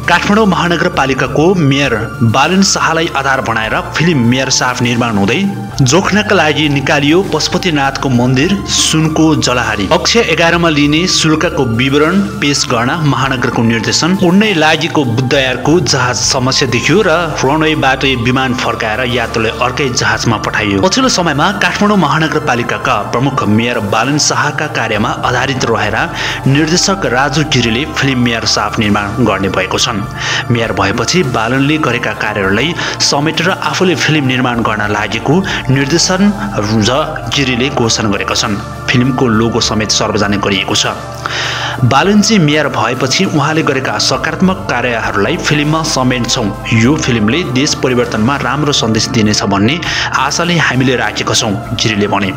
Kathmandu महानगरपालिकाको mayor बालन शाहलाई आधार बनाएर film mayor साहब निर्माण हुँदै जोख्नका लागि निकालियो पशुपतिनाथको मन्दिर सुनको जलहारी। कक्षा 11 मा लिने शुल्कको विवरण पेश गर्न महानगरको निर्देशन। उड्नै लागेको बुद्धयारको जहाज समस्या देखियो र रनवेबाट विमान फर्काएर यात्रुलाई अर्कै जहाजमा पठाइयो। पछिल्लो समयमा काठमाडौँ महानगरपालिकाका प्रमुख मेयर बालन शाहका कार्यमा आधारित रहेर निर्देशक राजु गिरीले फिल्म मेयर साहब निर्माण गर्ने भएको छ। मेयर भएपछि बालनले गरेका कार्यहरूलाई समेटेर आफूले फिल्म निर्माण गर्न लागेको निर्देशन र गिरीले घोषणा गरेका छन्। फिल्मको लोगो समेत सार्वजनिक गरिएको छ। बालनजी मेयर भएपछि उहाँले गरेका सकारात्मक कार्यहरूलाई फिल्ममा समेट्छौँ। यो फिल्मले देश परिवर्तनमा राम्रो सन्देश दिनेछ भन्ने आशाले हामीले राखेका छौँ, गिरीले भने।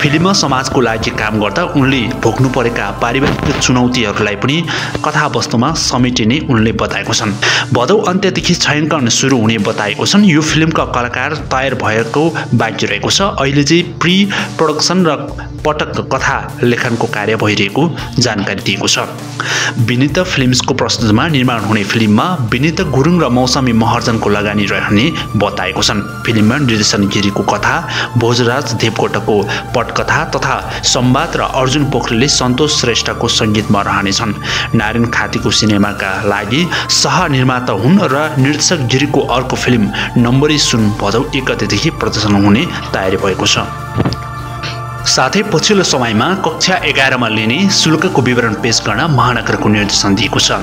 फिल्ममा समाजको लागि काम गर्दा उनले भोग्नु परेका पारिवारिक चुनौतीहरूलाई पनि कथावस्तुमा समेटिने उनले बताएको छन्। भदौ अन्त्यदेखि छायाङ्कन सुरु हुने बताएको छन्। यो फिल्मका कलाकार तयार भएको बाँकी रहेको छ। अहिले चाहिँ प्री प्रोडक्सन र पटक कथा लेखनको कार्य भइरहेको जानकारी दिएको छ। विनित फिल्म्सको प्रस्तुतिमा निर्माण हुने फिल्ममा विनित गुरुङ र मौसमी महर्जनको लगानी रहने बताएको छन्। फिल्ममा निर्देशन गिरीको कथा, भोजराज देवकोटाको पटकथा तथा संवाद र अर्जुन पोखरेलले सन्तोष श्रेष्ठको सङ्गीतमा रहनेछन्। नारायण खातीको सिनेमाका लागि सह-निर्माता हुन् र निर्देशक गिरीको अर्को फिल्म नम्बरी सुन भदौ 1 गतेदेखि प्रदर्शन हुने तयारी भएको छ। साथै पछिल्लो समयमा कक्षा 11 मा लिने शुल्कको विवरण पेश गर्न महानगरको निर्देशन दिएको छ।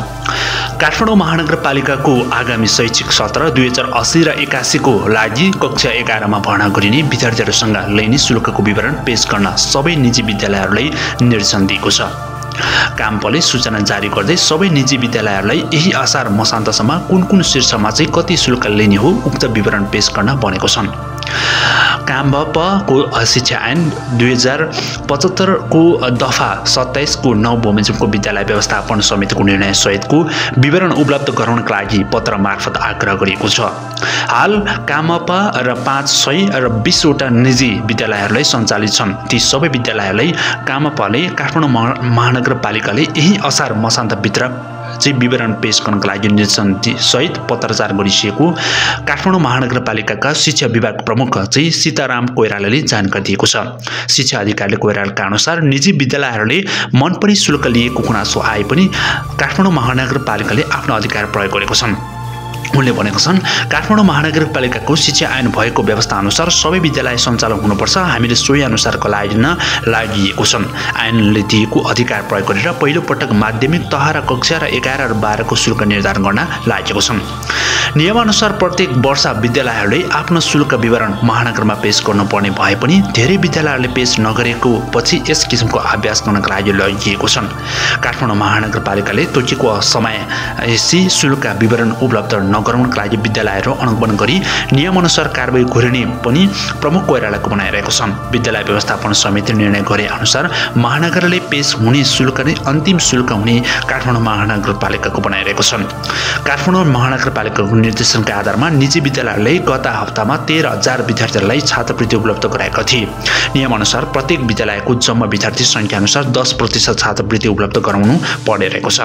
काठमाडौँ महानगरपालिकाको आगामी शैक्षिक सत्र 2080 र 81 को लागि कक्षा 11 मा भर्ना गरिने विद्यार्थीहरूसँग लिने शुल्कको विवरण पेश गर्न सबै निजी विद्यालयहरूलाई निर्देशन दिएको छ। कामपले सूचना जारी गर्दै सबै निजी विद्यालयहरूलाई यही असार मसान्तसम्म कुन शीर्षमा चाहिँ कति शुल्क लिने हो उक्त विवरण पेश गर्न भनेको छन्। कामबपको शिक्षा ऐन 2075 को दफा 27 को 9 बमोजिमको विद्यालय व्यवस्थापन समितिको निर्णय सहितको विवरण उपलब्ध गराउनका लागि पत्र मार्फत आग्रह गरिएको छ। हाल कामप र 500 र 20 वटा निजी विद्यालयहरूलाई सञ्चालित छन्। ती सबै विद्यालयहरूलाई कामपले काठमाडौँ महानगरपालिकाले यही असार मसान्तभित्र चाहिँ विवरण पेश गर्नका लागि निर्देशन सहित पत्रचार गरिसकेको काठमाडौँ महानगरपालिकाका शिक्षा विभाग प्रमुख चाहिँ सीताराम कोइरालाले जानकारी दिएको छ। शिक्षा अधिकारीले कोइरालाका अनुसार निजी विद्यालयहरूले मनपरी शुल्क लिएको गुनासो आए पनि काठमाडौँ महानगरपालिकाले आफ्नो अधिकार प्रयोग गरेको छन्। उनले भनेको छन्, काठमाडौँ महानगरपालिकाको शिक्षा ऐन भएको व्यवस्था अनुसार सबै विद्यालय सञ्चालन हुनुपर्छ। हामीले सोही अनुसार लागिएको छन्। ऐनले दिएको अधिकार प्रयोग गरेर पहिलो पटक माध्यमिक तह र कक्षा 11 र 12 को शुल्क निर्धारण गर्न लागेको छन्। नियमअनुसार प्रत्येक वर्ष विद्यालयहरूले आफ्नो शुल्क विवरण महानगरमा पेश गर्नुपर्ने भए पनि धेरै विद्यालयहरूले पेश नगरेको पछि यस किसिमको अभ्यास गर्नका लागि लगिएको छन्। काठमाडौँ महानगरपालिकाले तोकेको समय शुल्क विवरण उपलब्ध नगराउनका लागि विद्यालयहरू अनुगमन गरी नियमअनुसार कारबाही गरिने पनि प्रमुख कोइरालाको भनाइरहेको छन्। विद्यालय व्यवस्थापन समिति निर्णय गरे अनुसार महानगरले पेश हुने शुल्क नै अन्तिम शुल्क हुने काठमाडौँ महानगरपालिकाको भनाइरहेको छन्। काठमाडौँ महानगरपालिकाको निर्देशनका आधारमा निजी विद्यालयहरूले गत हप्तामा 13,000 विद्यार्थीहरूलाई छात्रवृत्ति उपलब्ध गराएका थिए। नियमअनुसार प्रत्येक विद्यालयको जम्मा विद्यार्थी संख्या अनुसार 10% छात्रवृत्ति उपलब्ध गराउनु पर्ने रहेको छ।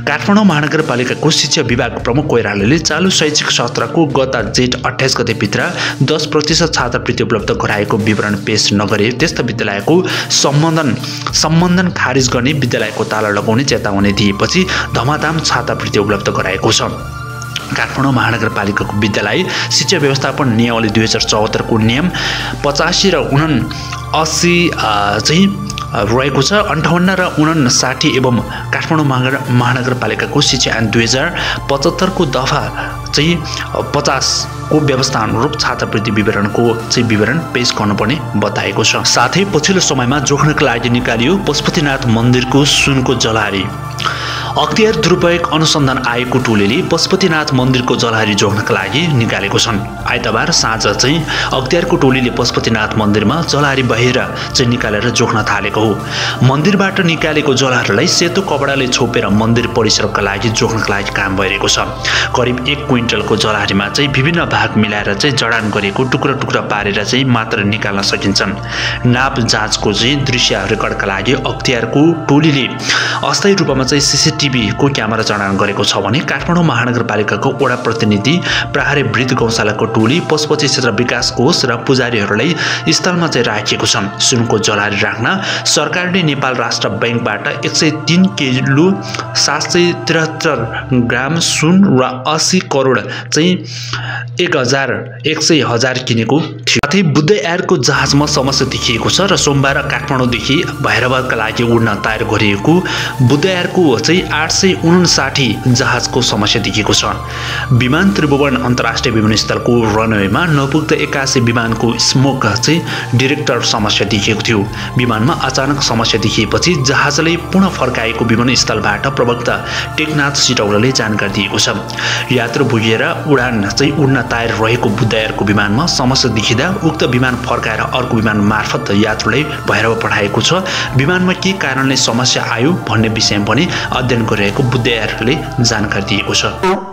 काठमाडौँ महानगरपालिकाको शिक्षा विभाग प्रमुख कोइरालाले चालु शैक्षिक सत्रको गत जेठ 28 गतेभित्र 10% छात्रवृत्ति उपलब्ध गराएको विवरण पेश नगरे त्यस्ता विद्यालयको सम्बन्धन खारिज गर्ने विद्यालयको ताला लगाउने चेतावनी दिएपछि धमाधम छात्रवृत्ति उपलब्ध गराएको छ। काठमाडौँ महानगरपालिकाको विद्यालय शिक्षा व्यवस्थापन नियमावली 2074 को नियम 85 र 79 चाहिँ रहेको छ। 58 र 59 एवं काठमाडौँ महानगरपालिकाको शिक्षा ऐन 2075 को दफा चाहिँ 50 को व्यवस्था अनुरूप छात्रवृत्ति विवरणको चाहिँ विवरण पेश गर्नुपर्ने बताएको छ। साथै पछिल्लो समयमा जोख्नका लागि निकालियो पशुपतिनाथ मन्दिरको सुनको जलहारी। अख्तियार दुरुपयोग अनुसन्धान आयोगको टोलीले पशुपतिनाथ मन्दिरको जलहारी जोख्नका लागि निकालेको छन्। आइतबार साँझ चाहिँ अख्तियारको टोलीले पशुपतिनाथ मन्दिरमा जलहारी बाहिर चाहिँ निकालेर जोख्न थालेको हो। मन्दिरबाट निकालेको जलहारीलाई सेतो कपडाले छोपेर मन्दिर परिसरका लागि जोख्नका लागि काम भइरहेको छ। करिब 1 क्विन्टलको जलहारीमा चाहिँ विभिन्न भाग मिलाएर चाहिँ जडान गरेको टुक्रा टुक्रा पारेर चाहिँ मात्र निकाल्न सकिन्छन्। नाप जाँचको चाहिँ दृश्य रेकर्डका लागि अख्तियारको टोलीले अस्थायी रूपमा चाहिँ टिभीको क्यामेरा जडान गरेको छ भने काठमाडौँ महानगरपालिकाको वडा प्रतिनिधि, प्रहरी वृद्ध गौशालाको टोली, पशुपक्षी क्षेत्र विकास कोष र पुजारीहरूलाई स्थलमा चाहिँ राखिएको छ। सुनको जलारी राख्न सरकारले नेपाल राष्ट्र बैंकबाट 103 किलो 773 ग्राम सुन र 80 करोड चाहिँ 1,100 किनेको थियो। साथै बुद्ध एयरको जहाजमा समस्या देखिएको छ र सोमबार काठमाडौँदेखि भैरवका लागि उड्न तयार गरिएको बुद्ध एयरको चाहिँ 859 जहाजको समस्या देखिएको छ। विमान त्रिभुवन अन्तर्राष्ट्रिय विमानस्थलको रनवेमा नपुग्दा 81 विमानको स्मोक चाहिँ डिरेक्टर समस्या देखिएको थियो। विमानमा अचानक समस्या देखिएपछि जहाजलाई पुनः फर्काएको विमानस्थलबाट प्रवक्ता टेकनाथ सिटौलाले जानकारी दिएको छ। यात्रु पुगेर उडान चाहिँ उड्न तयार रहेको बुद्ध एयरको विमानमा समस्या देखिँदा उक्त विमान फर्काएर अर्को विमान मार्फत यात्रुलाई भैरव पठाएको छ। विमानमा के कारणले समस्या आयो भन्ने विषयमा पनि अध्ययन गरिरहेको बुद्ध एयरले जानकारी दिएको छ।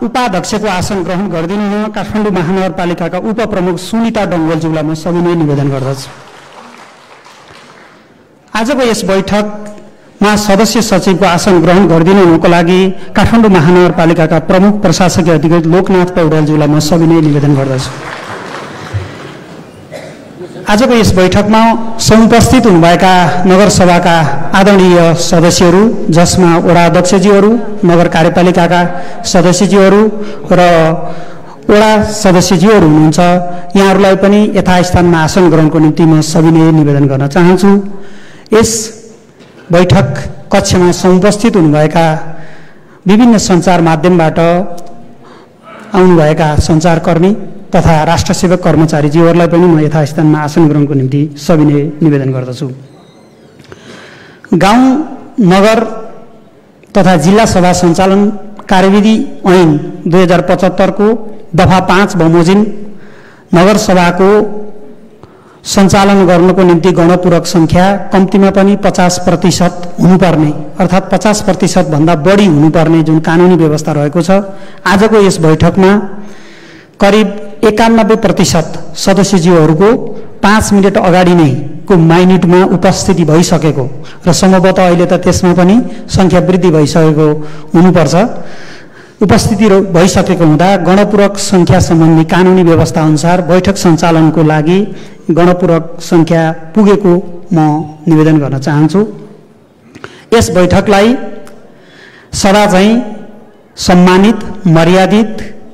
उपाध्यक्षको आसन ग्रहण गरिदिनु हुन काठमाडौँ महानगरपालिकाका उपप्रमुख सुनिता डङ्गोलज्यूलाई म सविनय निवेदन गर्दछु। आजको यस बैठकमा सदस्य सचिवको आसन ग्रहण गरिदिनु हुनुको लागि काठमाडौँ महानगरपालिकाका प्रमुख प्रशासकीय अधिकारी लोकनाथ पौडेलज्यूलाई म सविनय निवेदन गर्दछु। आजको यस बैठकमा समुपस्थित हुनुभएका नगरसभाका आदरणीय सदस्यहरू, जसमा वडा अध्यक्षज्यूहरू, नगर कार्यपालिकाका सदस्यज्यूहरू र वडा सदस्यज्यूहरू हुनुहुन्छ, यहाँहरूलाई पनि यथास्थानमा आसन ग्रहणको निम्ति म सविनय निवेदन गर्न चाहन्छु। यस बैठक कक्षमा समुपस्थित हुनुभएका विभिन्न सञ्चार माध्यमबाट आउनुभएका सञ्चारकर्मी तथा राष्ट्रसेवक कर्मचारीज्यूहरूलाई पनि म यथास्थानमा आसन ग्रहणको निम्ति सविनय निवेदन गर्दछु। गाउँ, नगर तथा जिल्ला सभा सञ्चालन कार्यविधि ऐन 2075 को दफा 5 बमोजिम नगरसभाको सञ्चालन गर्नको निम्ति गणपूरक संख्या कम्तीमा पनि 50% हुनुपर्ने, अर्थात् 50% भन्दा बढी हुनुपर्ने जुन कानुनी व्यवस्था रहेको छ, आजको यस बैठकमा करिब 91% सदस्यज्यूहरूको 5 मिनट अगाडि नै को माइन्युटमा उपस्थिति भइसकेको र सम्भवतः अहिले त त्यसमा पनि संख्या वृद्धि भइसकेको हुनुपर्छ। उपस्थिति भइसकेको हुँदा गणपूरक संख्या सम्बन्धी कानुनी व्यवस्था अनुसार बैठक सञ्चालनको लागि गणपूरक संख्या पुगेको म निवेदन गर्न चाहन्छु। यस बैठकलाई सदा चाहिँ सम्मानित, मर्यादित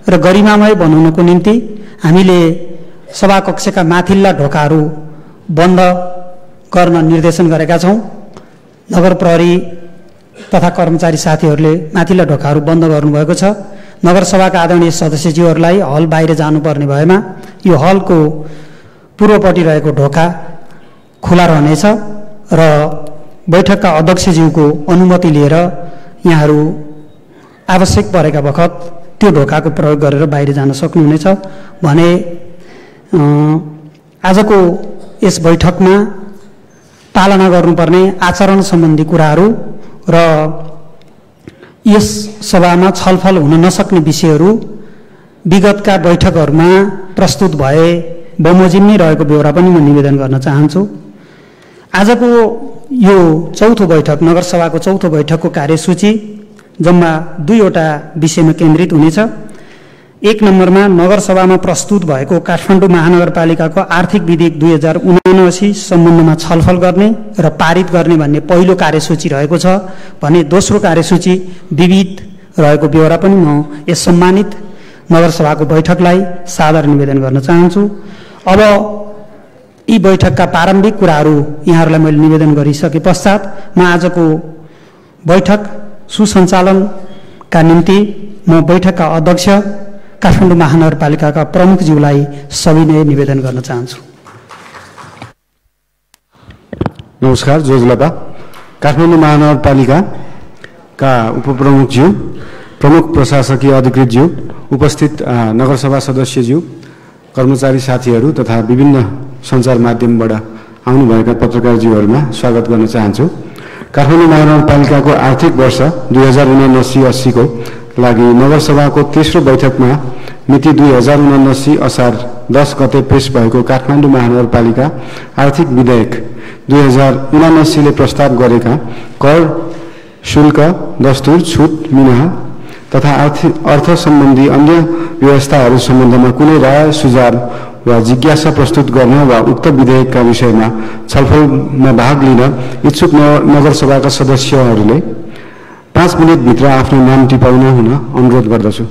र गरिमामय बनाउनको निम्ति हामीले सभाकक्षका माथिल्ला ढोकाहरू बन्द गर्न निर्देशन गरेका छौँ। नगर प्रहरी तथा कर्मचारी साथीहरूले माथिल्ला ढोकाहरू बन्द गर्नुभएको छ। नगरसभाका आदरणीय सदस्यज्यूहरूलाई हल बाहिर जानुपर्ने भएमा यो हलको पूर्वपट्टि रहेको ढोका खुला रहनेछ र बैठकका अध्यक्षज्यूको अनुमति लिएर यहाँहरू आवश्यक परेका बखत त्यो ढोकाको प्रयोग गरेर बाहिर जान सक्नुहुनेछ भने आजको यस बैठकमा पालना गर्नुपर्ने आचरण सम्बन्धी कुराहरू र यस सभामा छलफल हुन नसक्ने विषयहरू विगतका बैठकहरूमा प्रस्तुत भए बमोजिम नै रहेको बेहोरा पनि म निवेदन गर्न चाहन्छु। आजको यो चौथो बैठक, नगरसभाको चौथो बैठकको कार्यसूची जम्मा 2वटा विषयमा केन्द्रित हुनेछ। 1 नम्बरमा नगरसभामा प्रस्तुत भएको काठमाडौँ महानगरपालिकाको आर्थिक विधेयक 2079 सम्बन्धमा छलफल गर्ने र पारित गर्ने भन्ने पहिलो कार्यसूची रहेको छ भने दोस्रो कार्यसूची विविध रहेको बेहोरा पनि म यस सम्मानित नगरसभाको बैठकलाई सादर निवेदन गर्न चाहन्छु। अब यी बैठकका प्रारम्भिक कुराहरू यहाँहरूलाई मैले निवेदन गरिसके पश्चात म आजको बैठक सुसञ्चालनका निम्ति म बैठकका अध्यक्ष काठमाडौँ महानगरपालिकाका प्रमुखज्यूलाई सविनय निवेदन गर्न चाहन्छु। नमस्कार। जोजलपा काठमाडौँ महानगरपालिकाका उपप्रमुखज्यू, प्रमुख प्रशासकीय अधिकृतज्यू, उपस्थित नगरसभा सदस्यज्यू, कर्मचारी साथीहरू तथा विभिन्न सञ्चार माध्यमबाट आउनुभएका पत्रकारज्यूहरूमा स्वागत गर्न चाहन्छु। काठमाडौँ महानगरपालिकाको आर्थिक वर्ष 2079-80 को लागि नगरसभाको तेस्रो बैठकमा मिति 2079 असार 10 गते पेश भएको काठमाडौँ महानगरपालिका आर्थिक विधेयक 2079 ले प्रस्ताव गरेका कर शुल्क, दस्तुर, छुट, मिनाहा तथा अर्थ सम्बन्धी अन्य व्यवस्थाहरू सम्बन्धमा कुनै राय, सुझाव वा जिज्ञासा प्रस्तुत गर्न वा उक्त विधेयकका विषयमा छलफलमा भाग लिन इच्छुक नगरसभाका सदस्यहरूले 5 मिनेटभित्र आफ्नो नाम टिपाउन हुन अनुरोध गर्दछु।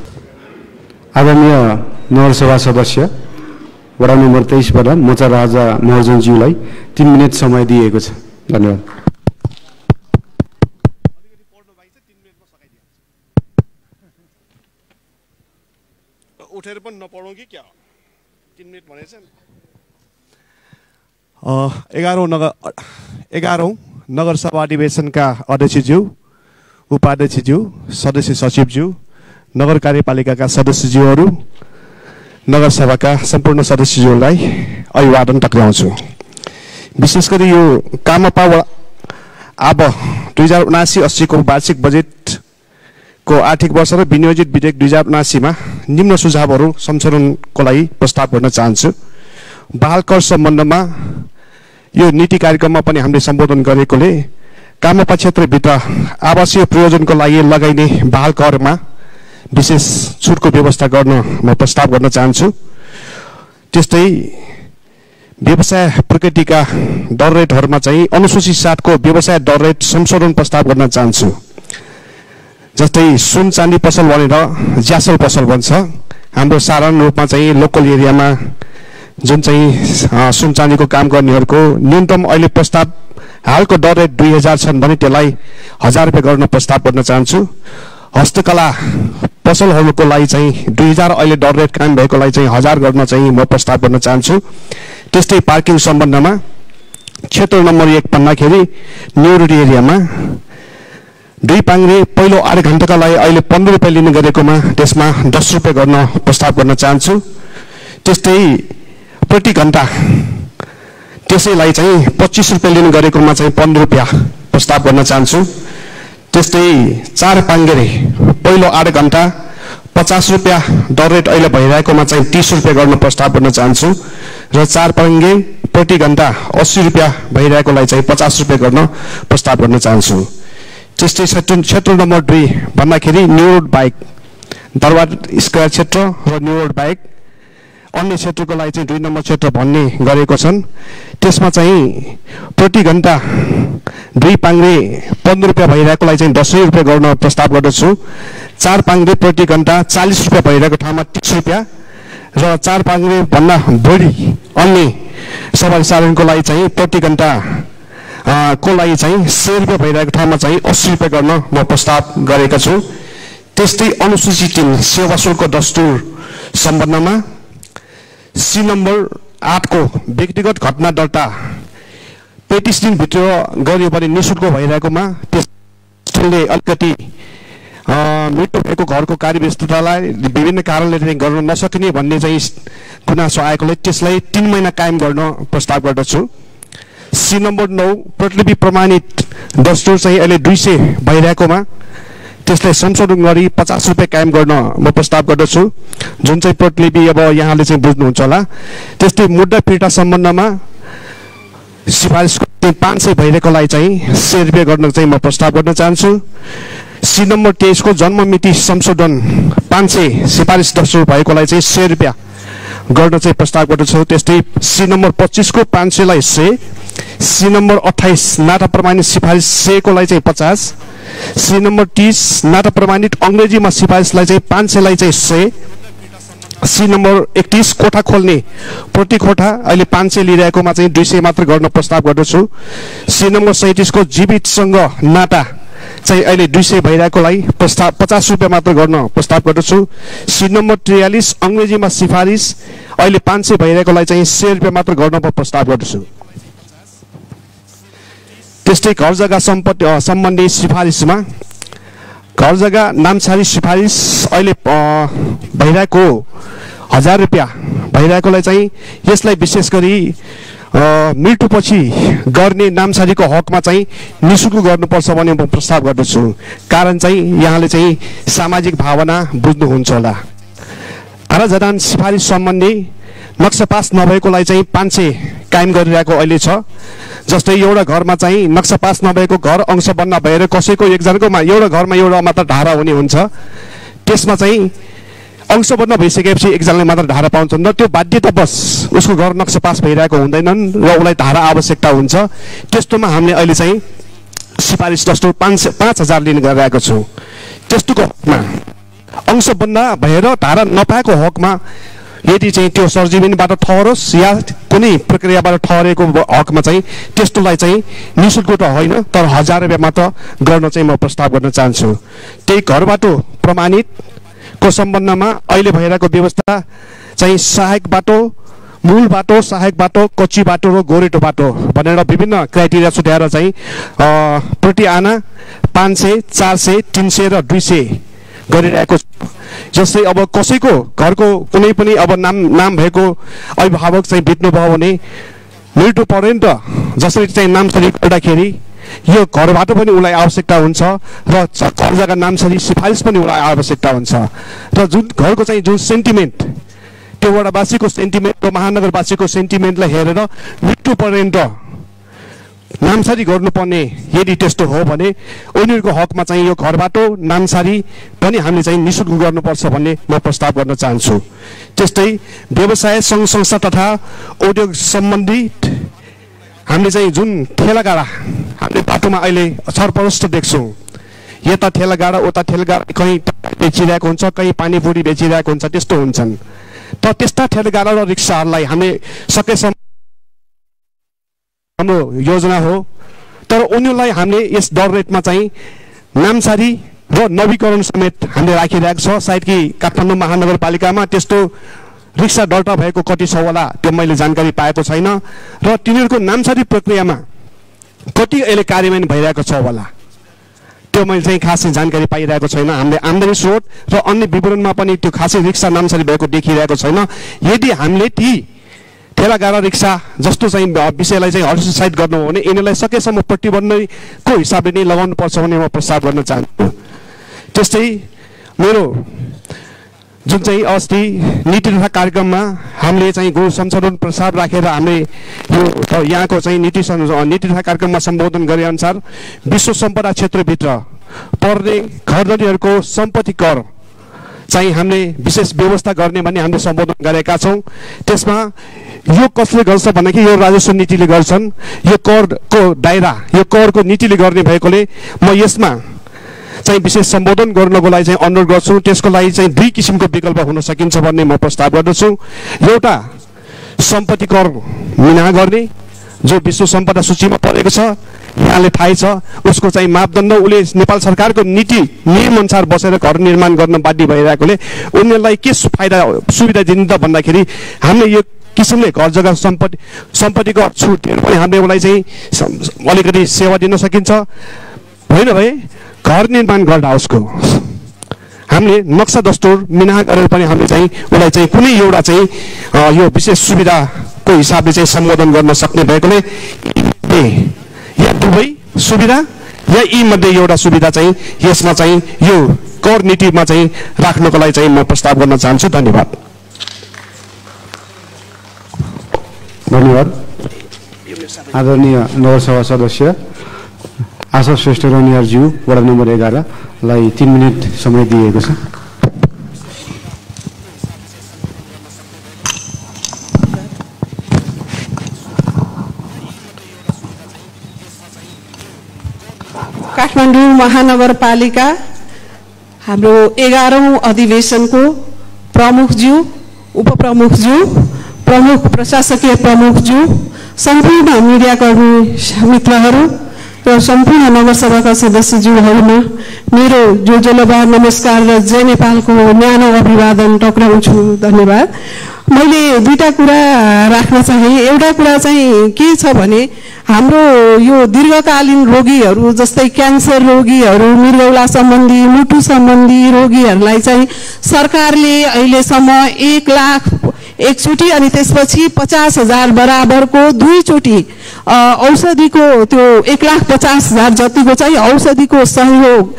आदरणीय नगरसभा सदस्य वडा नम्बर 23 बाट मोचा राजा महर्जनज्यूलाई 3 मिनेट समय दिएको छ। धन्यवाद। उठेर पनि नपढौँ कि क्या? 3 मिनेट भनेछ। 11औं नगरसभा अधिवेशनका अध्यक्षज्यू, उपाध्यक्षज्यू, सदस्य सचिवज्यू, नगर कार्यपालिकाका सदस्यज्यूहरू, नगरसभाका सम्पूर्ण सदस्यज्यूहरूलाई अभिवादन टक्राउँछु। विशेष गरी यो कामपा अब 2079-80 को वार्षिक बजेटको आर्थिक वर्ष र विनियोजित विधेयक 2079 मा निम्न सुझावहरू संशोधनको लागि प्रस्ताव गर्न चाहन्छु। बहाल कर सम्बन्धमा यो नीति कार्यक्रममा पनि हामीले सम्बोधन गरेकोले कामपा क्षेत्रभित्र आवासीय प्रयोजनको लागि लगाइने बहाल करमा विशेष छुटको व्यवस्था गर्न म प्रस्ताव गर्न चाहन्छु। त्यस्तै व्यवसाय प्रकृतिका दर रेटहरूमा चाहिँ अनुसूचित 7 को व्यवसाय दर रेट संशोधन प्रस्ताव गर्न चाहन्छु। जस्तै सुन चाँदी पसल भनेर ज्यासल पसल भन्छ। हाम्रो साधारण रूपमा चाहिँ लोकल एरियामा जुन चाहिँ सुन चाँदीको काम गर्नेहरूको न्यूनतम अहिले प्रस्ताव हालको दर रेट 2000 छन् भने त्यसलाई 1000 रुपैयाँ गर्न प्रस्ताव गर्न चाहन्छु। हस्तकला पसलहरूको लागि चाहिँ 2000 अहिले दर रेट कायम भएकोलाई चाहिँ 1000 गर्न चाहिँ म प्रस्ताव गर्न चाहन्छु। त्यस्तै पार्किङ सम्बन्धमा क्षेत्र नम्बर 1 भन्दाखेरि न्यू रोड एरियामा 2 पाङ्ग्रे पहिलो 8 घण्टाका लागि अहिले 15 रुपैयाँ लिने गरेकोमा त्यसमा 10 रुपैयाँ गर्न प्रस्ताव गर्न चाहन्छु। त्यस्तै प्रति घण्टा त्यसैलाई चाहिँ 25 रुपैयाँ लिने गरेकोमा चाहिँ 15 रुपैयाँ प्रस्ताव गर्न चाहन्छु। त्यस्तै 4 पाङ्ग्रे पहिलो 8 घण्टा 50 रुपैयाँ दर रेट अहिले भइरहेकोमा चाहिँ 30 रुपैयाँ गर्न प्रस्ताव गर्न चाहन्छु र 4 पाङ्ग्रे प्रति घण्टा 80 रुपैयाँ भइरहेकोलाई चाहिँ 50 रुपैयाँ गर्न प्रस्ताव गर्न चाहन्छु। त्यस्तै क्षेत्र नम्बर 2 भन्दाखेरि न्यू रोड बाहेक दरबार स्क्वायर क्षेत्र र न्यू रोड बाहेक अन्य क्षेत्रको लागि चाहिँ 2 नम्बर क्षेत्र भन्ने गरेको छन्। त्यसमा चाहिँ प्रति घण्टा 2 पाङ्ग्रे 15 रुपैयाँ भइरहेकोलाई चाहिँ 10 रुपैयाँ गर्न प्रस्ताव गर्दछु। 4 पाङ्ग्रे प्रति घण्टा 40 रुपैयाँ भइरहेको ठाउँमा 30 रुपैयाँ र 4 पाङ्ग्रे भन्दा बढी अन्य सवारी साधनको लागि चाहिँ प्रति घण्टा को लागि चाहिँ 100 रुपैयाँ भइरहेको ठाउँमा चाहिँ 80 रुपैयाँ गर्न म प्रस्ताव गरेको छु। त्यस्तै अनुसूचित 3 सेवा शुल्क दस्तुर सम्बन्धमा सी नम्बर 8 को व्यक्तिगत घटना दर्ता 35 दिनभित्र गरियो भने निःशुल्क भइरहेकोमा त्यसले अलिकति मृत्यु भएको घरको कार्यव्यस्ततालाई विभिन्न कारणले चाहिँ गर्न नसकिने भन्ने चाहिँ गुनासो आएकोले त्यसलाई 3 महिना कायम गर्न प्रस्ताव गर्दछु। सी नम्बर 9 प्रतिलिपि प्रमाणित दस्तुर चाहिँ अहिले 200 भइरहेकोमा त्यसलाई संशोधन गरी 50 रुपैयाँ कायम गर्न म प्रस्ताव गर्दछु, जुन चाहिँ प्रतिलिपि अब यहाँले चाहिँ बुझ्नुहुन्छ होला। त्यस्तै मुद्दा फिर्ता सम्बन्धमा सिफारिस 500 भइरहेकोलाई चाहिँ 100 रुपैयाँ गर्न चाहिँ म प्रस्ताव गर्न चाहन्छु। सी नम्बर 23 को जन्म मिति संशोधन 500 सिफारिस दस्तुर भएकोलाई चाहिँ 100 रुपैयाँ गर्न चाहिँ प्रस्ताव गर्दछु। त्यस्तै सी नम्बर 25 को 500 लाई 100, सी नम्बर 28 नाता प्रमाणित सिफारिस 100 को लागि चाहिँ 50, सी नम्बर 30 नाता प्रमाणित अंग्रेजीमा सिफारिसलाई चाहिँ 500 लाई चाहिँ 100, सी नम्बर 31 कोठा खोल्ने प्रति कोठा अहिले 500 लिइरहेकोमा चाहिँ 200 मात्र गर्न प्रस्ताव गर्दछु। सी नम्बर 37 को जीवितसँग नाता चाहिँ अहिले 200 भइरहेकोलाई प्रस्ताव 50 रुपैयाँ मात्र गर्न प्रस्ताव गर्दछु। सी नम्बर 43 अंग्रेजीमा सिफारिस अहिले 500 भइरहेकोलाई चाहिँ 100 रुपैयाँ मात्र गर्न प्रस्ताव गर्दछु। त्यस्तै घर जग्गा सम्बन्धी सिफारिसमा घर जग्गा नामसारी सिफारिस अहिले भइरहेको 1000 रुपैयाँ भइरहेकोलाई चाहिँ यसलाई विशेष गरी मृत्युपछि गर्ने नामसारीको हकमा चाहिँ निःशुल्क गर्नुपर्छ भन्ने म प्रस्ताव गर्दछु। कारण चाहिँ यहाँले चाहिँ सामाजिक भावना बुझ्नुहुन्छ होला। आराजदान सिफारिस सम्बन्धी नक्सा पास नभएकोलाई चाहिँ 500 कायम गरिरहेको अहिले छ, जस्तै एउटा घरमा चाहिँ नक्सा पास नभएको घर अंश बन्न भएर कसैको एकजनाकोमा एउटा घरमा एउटा मात्र धारा हुने हुन्छ, त्यसमा चाहिँ अंश बन्न भइसकेपछि एकजनाले मात्र धारा पाउँछन् र त्यो बाध्यतावश उसको घर नक्सा पास भइरहेको हुँदैनन् र उसलाई धारा आवश्यकता हुन्छ। त्यस्तोमा हामीले अहिले चाहिँ सिफारिस दस्तुर 5,000 लिने गरिरहेको छौँ। त्यस्तोको हकमा अंश बन्न भएर धारा नपाएको हकमा यदि चाहिँ त्यो सरजीवनीबाट ठहरोस् या कुनै प्रक्रियाबाट ठहरेको हकमा चाहिँ त्यस्तोलाई चाहिँ निःशुल्क त होइन तर 1000 रुपियाँ मात्र गर्न चाहिँ म प्रस्ताव गर्न चाहन्छु। त्यही घरबाटो प्रमाणित को सम्बन्धमा अहिले भइरहेको व्यवस्था चाहिँ सहायक बाटो, मूल बाटो, सहायक बाटो, कच्ची बाटो र गोरेटो बाटो भनेर विभिन्न क्राइटेरिया छुट्याएर चाहिँ प्रति आना 500, 400, 300 र 200 गरिरहेको छ। जस्तै अब कसैको घरको कुनै पनि अब नाम भएको अभिभावक चाहिँ बित्नुभयो भने मृत्यु पर्यन्त जसरी चाहिँ नामसरी गर्दाखेरि यो घरबाट पनि उसलाई आवश्यकता हुन्छ र घर जग्गा नामसरी सिफारिस पनि उसलाई आवश्यकता हुन्छ र जुन घरको चाहिँ जुन सेन्टिमेन्ट त्यो वडावासीको सेन्टिमेन्ट र महानगरवासीको सेन्टिमेन्टलाई हेरेर मृत्यु पर्यन्त नामसारी गर्नुपर्ने यदि त्यस्तो हो भने उनीहरूको हकमा चाहिँ यो घरबाटो नामसारी पनि हामीले चाहिँ निःशुल्क गर्नुपर्छ भन्ने म प्रस्ताव गर्न चाहन्छु। त्यस्तै व्यवसाय सङ्घ संस्था तथा उद्योग सम्बन्धित हामीले चाहिँ जुन ठेलागाडा हामीले बाटोमा अहिले छरपरस्त देख्छौँ, यता ठेलागाडा उता ठेलागाडा कहीँ बेचिरहेको हुन्छ, कहीँ पानीपुरी बेचिरहेको हुन्छ, त्यस्तो हुन्छन्। त त्यस्ता ठेलागाडा र रिक्साहरूलाई हामीले सकेसम्म हाम्रो योजना हो तर उनीहरूलाई हामीले यस दर रेटमा चाहिँ नामसारी र नवीकरण समेत हामीले राखिरहेको छ। सायद कि काठमाडौँ महानगरपालिकामा त्यस्तो रिक्सा दर्ता भएको कति छ होला त्यो मैले जानकारी पाएको छैन र तिनीहरूको नामसारी प्रक्रियामा कति अहिले कार्यान्वयन भइरहेको छ होला त्यो मैले चाहिँ खासै जानकारी पाइरहेको छैन। हामीले आम्दानी स्रोत र अन्य विवरणमा पनि त्यो खासै रिक्सा नामसारी भएको देखिरहेको छैन। यदि हामीले ती ठेलागाडा रिक्सा जस्तो चाहिँ विषयलाई चाहिँ हतोत्साहित गर्नु हो भने यिनीहरूलाई सकेसम्म प्रतिबन्धको हिसाबले नै लगाउनुपर्छ भन्ने म प्रस्ताव गर्न चाहन्छु। त्यस्तै मेरो जुन चाहिँ अस्ति नीति तथा कार्यक्रममा हामीले चाहिँ गो संशोधन प्रस्ताव राखेर हामीले यो यहाँको चाहिँ नीति तथा कार्यक्रममा सम्बोधन गरे अनुसार विश्व सम्पदा क्षेत्रभित्र पर्ने घरधनीहरूको सम्पत्ति कर चाहिँ हामीले विशेष व्यवस्था गर्ने भन्ने हामीले सम्बोधन गरेका छौँ। त्यसमा यो कसले गर्छ भन्दाखेरि यो राजस्व नीतिले गर्छन्। यो करको दायरा यो करको नीतिले गर्ने भएकोले म यसमा चाहिँ विशेष सम्बोधन गर्नको लागि चाहिँ अनुरोध गर्छु। त्यसको लागि चाहिँ 2 किसिमको विकल्प हुन सकिन्छ भन्ने म प्रस्ताव गर्दछु। एउटा सम्पत्ति कर मिना गर्ने जो विश्व सम्पदा सूचीमा परेको छ, यहाँले थाहै छ उसको चाहिँ मापदण्ड उसले नेपाल सरकारको नीति नियम अनुसार बसेर घर निर्माण गर्न बाध्य भइरहेकोले उनीहरूलाई के फाइदा सुविधा दिनु त भन्दाखेरि हामीले यो किसिमले घर जग्गा सम्पत्तिको छुटहरू पनि हामीले उसलाई चाहिँ अलिकति सेवा दिन सकिन्छ। होइन भए घर निर्माण गर्दा उसको हामीले नक्सा दस्तुर मिना गरेर पनि हामीले चाहिँ उसलाई चाहिँ कुनै एउटा चाहिँ यो विशेष सुविधाको हिसाबले चाहिँ सम्बोधन गर्न सक्ने भएकोले या दुवै सुविधा या यी मध्ये एउटा सुविधा चाहिँ यसमा चाहिँ यो कर नीतिमा चाहिँ राख्नको लागि चाहिँ म प्रस्ताव गर्न चाहन्छु। धन्यवाद। धन्यवाद। आदरणीय नगरसभा सदस्य आशा श्रेष्ठ रनियारज्यू वडा नम्बर 11 लाई 3 मिनट समय दिएको छ। काठमाडौँ महानगरपालिका हाम्रो 11औं अधिवेशनको प्रमुखज्यू, उपप्रमुखज्यू, प्रमुख प्रशासकीय प्रमुखज्यू, सम्पूर्ण मिडियाकर्मी मित्रहरू र सम्पूर्ण नगरसभाका सदस्यज्यूहरूमा मेरो जोजोलबा नमस्कार र जय नेपालको न्यानो अभिवादन टक्राउँछु। धन्यवाद। मैले 2टा कुरा राख्न चाहे। एउटा कुरा चाहिँ के छ भने हाम्रो यो दीर्घकालीन रोगीहरू जस्तै क्यान्सर रोगीहरू, मृगौला सम्बन्धी, मुटु सम्बन्धी रोगीहरूलाई चाहिँ सरकारले अहिलेसम्म 1 लाख एकचोटि अनि त्यसपछि 50,000 बराबरको 2 चोटि औषधिको त्यो 1,50,000 जतिको चाहिँ औषधिको सहयोग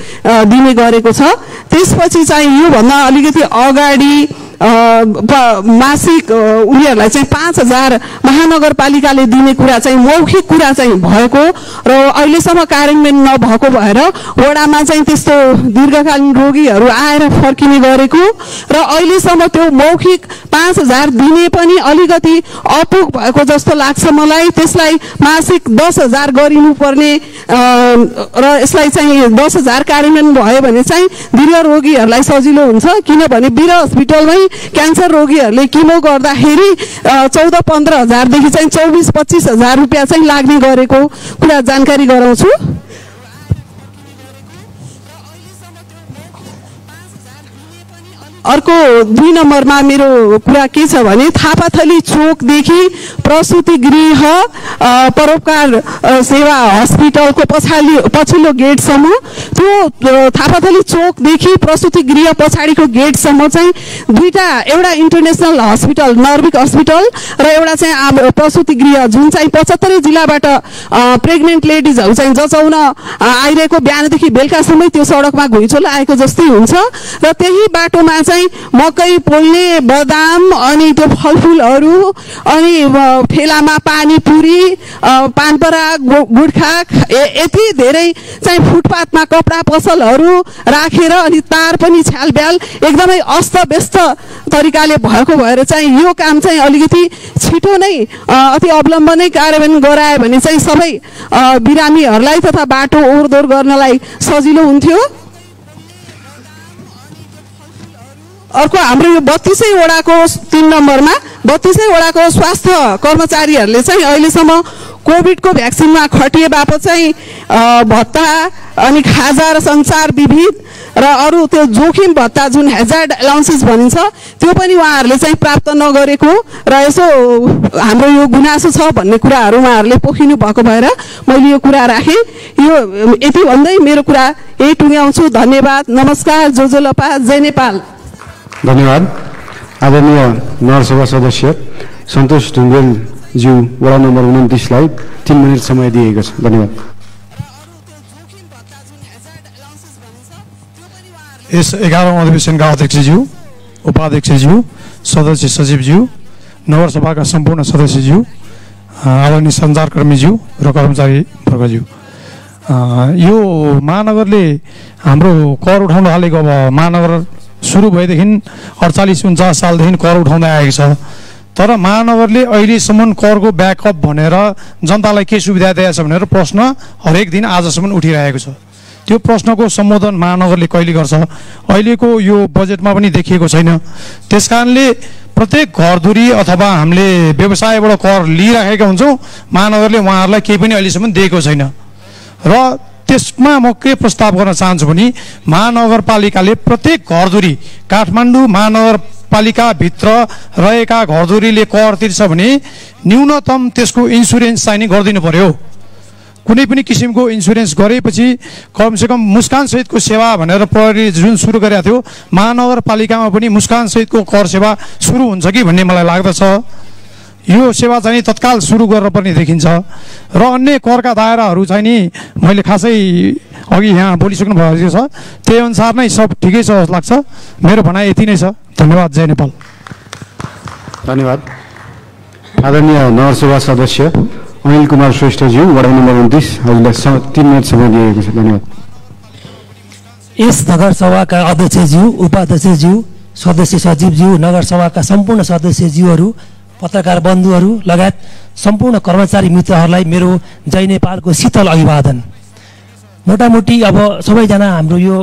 दिने गरेको छ। त्यसपछि चाहिँ यो भन्दा अलिकति अगाडि मासिक उनीहरूलाई चाहिँ 5,000 महानगरपालिकाले दिने कुरा चाहिँ मौखिक कुरा चाहिँ भएको र अहिलेसम्म कार्यान्वयन नभएको भएर वडामा चाहिँ त्यस्तो दीर्घकालीन रोगीहरू आएर फर्किने गरेको र अहिलेसम्म त्यो मौखिक 5,000 दिने पनि अलिकति अपुग भएको जस्तो लाग्छ मलाई। त्यसलाई मासिक 10,000 गरिनुपर्ने र यसलाई चाहिँ 10,000 कार्यान्वयन भयो भने चाहिँ दीर्घ रोगीहरूलाई सजिलो हुन्छ, किनभने वीर हस्पिटलमै क्यान्सर रोगीहरूले किमो गर्दाखेरि 14-15 हजारदेखि चाहिँ 24-25 हजार रुपियाँ चाहिँ लाग्ने गरेको कुरा जानकारी गराउँछु। अर्को 2 नम्बरमा मेरो कुरा के छ भने थापाथली चोकदेखि प्रसुति गृह परोपकार सेवा हस्पिटलको पछिल्लो गेटसम्म, त्यो थापाथली चोकदेखि प्रसुति गृह पछाडिको गेटसम्म चाहिँ दुईटा, एउटा इन्टरनेसनल हस्पिटल नर्भिक हस्पिटल र एउटा चाहिँ प्रसुति गृह जुन चाहिँ 75 जिल्लाबाट प्रेग्नेन्ट लेडिजहरू चाहिँ जचाउन आइरहेको बिहानदेखि बेलुकासम्मै त्यो सडकमा घुइँचो लागेको जस्तै हुन्छ र त्यही बाटोमा चाहिँ मकै पोल्ने, बदाम अनि त्यो फलफुलहरू अनि ठेलामा पानीपुरी, पानपराग, गुटखा यति धेरै चाहिँ फुटपाथमा कपडा पसलहरू राखेर अनि तार पनि छ्यालब्याल एकदमै अस्तव्यस्त तरिकाले भएको भएर चाहिँ यो काम चाहिँ अलिकति छिटो नै अति अवलम्बनै कार्यान्वयन गरायो भने चाहिँ सबै बिरामीहरूलाई तथा बाटो ओहोरदोहोर गर्नलाई सजिलो हुन्थ्यो। अर्को हाम्रो यो 32 वडाको 3 नम्बरमा 32 वडाको स्वास्थ्य कर्मचारीहरूले चाहिँ अहिलेसम्म कोभिडको भ्याक्सिनमा खटिए बापत चाहिँ भत्ता अनि खाजा र सञ्चार विविध र अरू त्यो जोखिम भत्ता जुन हेजार्ड अलाउन्सेस भनिन्छ त्यो पनि उहाँहरूले चाहिँ प्राप्त नगरेको र यसो हाम्रो यो गुनासो छ भन्ने कुराहरू उहाँहरूले पोखिनु भएको भएर मैले यो कुरा राखेँ। यो यति भन्दै मेरो कुरा यही टुङ्ग्याउँछु। धन्यवाद, नमस्कार, जोजोलपा, जय नेपाल। धन्यवाद। आदरणीय नगरसभा सदस्य सन्तोष ढुङ्गेलज्यू वडा नम्बर 29लाई 3 मिनट समय दिएको छ। धन्यवाद। यस 11औं अधिवेशनका अध्यक्षज्यू, उपाध्यक्षज्यू, सदस्य सचिवज्यू, नगरसभाका सम्पूर्ण सदस्यज्यू, आदरणीय सञ्चारकर्मीज्यू र कर्मचारी वर्गज्यू, यो महानगरले हाम्रो कर उठाउन थालेको अब महानगर सुरु भएदेखि 48-49 सालदेखि कर उठाउँदै आएको छ। तर महानगरले अहिलेसम्म करको ब्याकअप भनेर जनतालाई के सुविधा दिएको छ भनेर प्रश्न हरेक दिन आजसम्म उठिरहेको छ। त्यो प्रश्नको सम्बोधन महानगरले कहिले गर्छ अहिलेको यो बजेटमा पनि देखिएको छैन। त्यसकारणले प्रत्येक घरधुरी अथवा हामीले व्यवसायबाट कर लिइराखेका हुन्छौँ, महानगरले उहाँहरूलाई केही पनि अहिलेसम्म दिएको छैन। र त्यसमा म के प्रस्ताव गर्न चाहन्छु भने महानगरपालिकाले प्रत्येक घरधुरी काठमाडौँ महानगरपालिकाभित्र रहेका घरधुरीले कर तिर्छ भने न्यूनतम त्यसको इन्सुरेन्स चाहिँ नि गरिदिनु पर्यो। कुनै पनि किसिमको इन्सुरेन्स गरेपछि कमसेकम मुस्कान सहितको सेवा भनेर प्रहरी जुन सुरु गरेको थियो महानगरपालिकामा पनि मुस्कान सहितको कर सेवा सुरु हुन्छ कि भन्ने मलाई लाग्दछ। यो सेवा चाहिँ तत्काल सुरु गर्न पर्ने देखिन्छ। र अन्य करका दायराहरू चाहिँ नि मैले खासै अघि यहाँ बोलिसक्नु भएको छ, त्यही अनुसार नै सब ठिकै छ जस्तो लाग्छ। मेरो भनाइ यति नै छ। धन्यवाद। जय नेपाल। धन्यवाद। आदरणीय नगरसभा सदस्य अनिल कुमार श्रेष्ठज्यू वडा नम्बर 29 हजुरलाई 3 मिनट समय दिएको छ। धन्यवाद। यस नगरसभाका अध्यक्षज्यू, उपाध्यक्षज्यू, सदस्य सचिवज्यू, नगरसभाका सम्पूर्ण सदस्यज्यूहरू, पत्रकार बन्धुहरू लगायत सम्पूर्ण कर्मचारी मित्रहरूलाई मेरो जय नेपालको शीतल अभिवादन। मोटामोटी अब सबैजना हाम्रो यो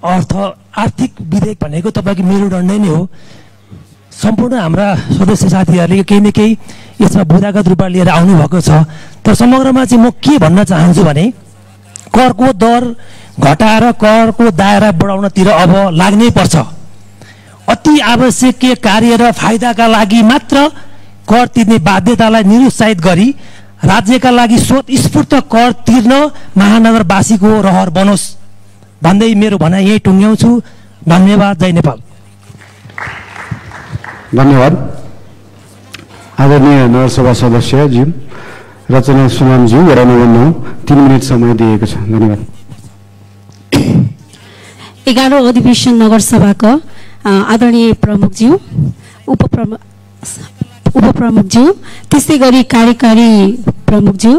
आर्थिक विधेयक भनेको तपाईँको मेरुदण्ड नै हो। सम्पूर्ण हाम्रा सदस्य साथीहरूले केही न केही यसमा बुदागत रूपमा लिएर आउनुभएको छ। तर समग्रमा चाहिँ म के भन्न चाहन्छु भने करको दर घटाएर करको दायरा बढाउनतिर अब लाग्नै पर्छ। अति आवश्यक कार्य र फाइदाका लागि मात्र कर तिर्ने बाध्यतालाई निरुत्साहित गरी राज्यका लागि स्वतस्फूर्त कर तिर्न महानगरवासीको रहर बनोस् भन्दै मेरो भनाइ यही टुङ्ग्याउँछु। धन्यवाद। जय नेपाल। धन्यवाद। आदरणीय नगरसभा सदस्य ज्यू रचना सुनामज्यू वडा नम्बर 9 3 मिनट समय दिएको छ। धन्यवाद। 11औं अधिवेशन नगरसभाको आदरणीय प्रमुखज्यू, उपप्रमुखज्यू, त्यसै गरी कार्यकारी प्रमुखज्यू,